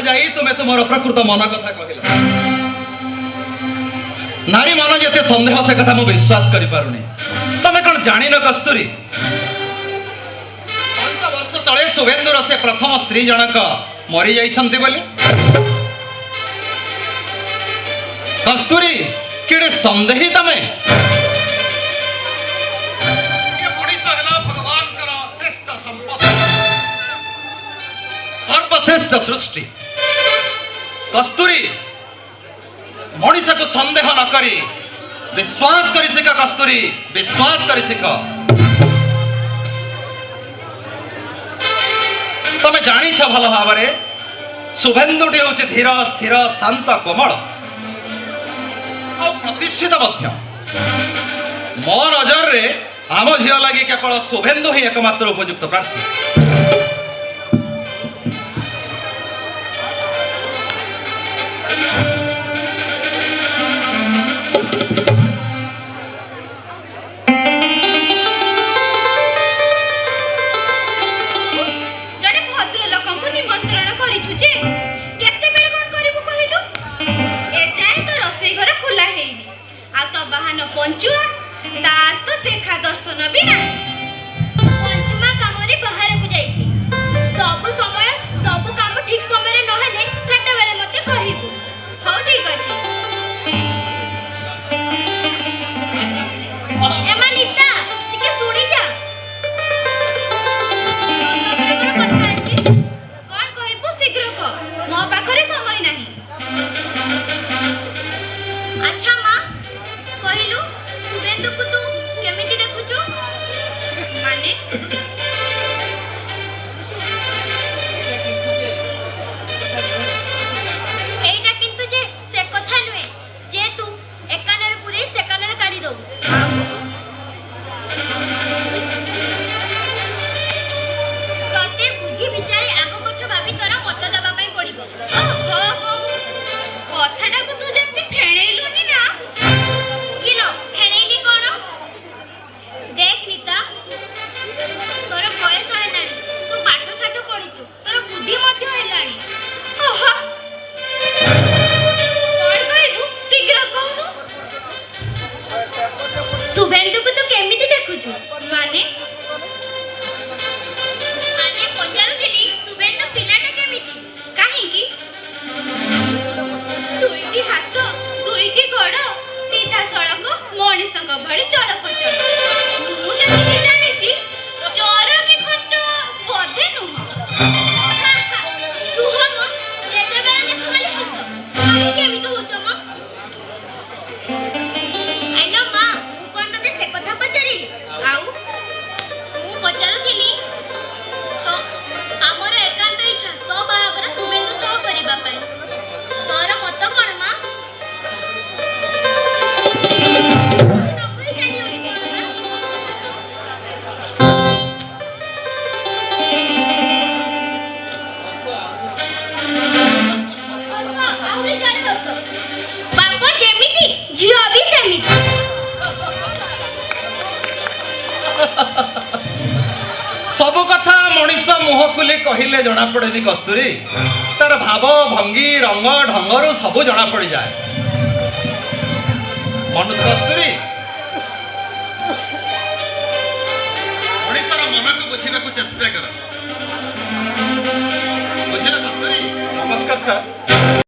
যাই তুমি তোমার প্রকৃত মন কথা কহিল। নারী মন যেতে সন্দেহ সে কথা মু বিশ্বাস করি পারুনি। তুমি কোন জানিন কস্তুরী, 5 ବର୍ଷ ତଳେ শুভেন্দুর সে প্রথম স্ত্রী জনক মরি যাইছন্তি বলি। কস্তুরী কেড়ে সন্দেহী তুমি? सर्वश्रेष्ठ सृष्टि कस्तूरी मनीष को संदेह न करी विश्वास करी शिख। कस्तूरी विश्वास करी शिख। तुम जानी भल भाव शुभेन्दुटी हूँ धीर स्थिर शांत कोमल प्रतिष्ठित मो नजर रे आम झील लगी केवल शुभेन्दु ही एकमात्र उपयुक्त प्रार्थी। पंचुआ तार तो देखा दर्शन भी ना। पंचुमा काम रे बाहर को जाईची। सब समय सब काम ठीक समय रे न हेले खाटा बेले मते कहिबू। हो ठीक अछि। एमा नीता टिके सुनी जा। कथा अछि कोन कहिबू शीघ्र क मो पाखरे समय नाही। अच्छा मां कहिलु शुभेन्दु को तू केमिति देखुछु माने एइटा किंतु जे से कथा नुए जे तू एकानर पुरे से कानर काढी दो तते बुझी विचारे आगो पछ भाबी तोरा मत दबा पई पड़िबो। ओहो कथाटा को तू जेंति फेणेइलुनी ना किलो फेणेइली कोन देख नीता तोर बयस हेलानी तू पाठ साठ पढिछु तोर बुद्धि मध्य हेलानी। ओहो कोन कहिलु शीघ्र कहनु शुभेन्दु को तू केमिति देखुछु माने माने पचारुथिली शुभेन्दु पिलाटा केमिति काहे की दुईटी हाथ दुईटी गोड़ सीधा सड़क मनीषक भली चलप्रचल मु जति जानिछि चोर की खट बदे नुह तू हम जेते बेला देख खाली हस काहे केमिति होछ म आइलो मां मु कोन तते से कथा पचारि आउ मु पचारुथिली तो हमर एकांत इच्छा तो बाहागर शुभेन्दु सह करिबा पई तोर मत कोन मां बापा जेमिति झियो भी सेमिति सब कथा मनीष मुह खुली कहले जना पड़ेनी कस्तूरी तार भाव भंगी रंग ढंगर सब जना पड़ जाए। मनुष्य कस्तूरी मनीषर मन को बुझा चेष्टा कर। बुझे कस्तूरी। नमस्कार सर।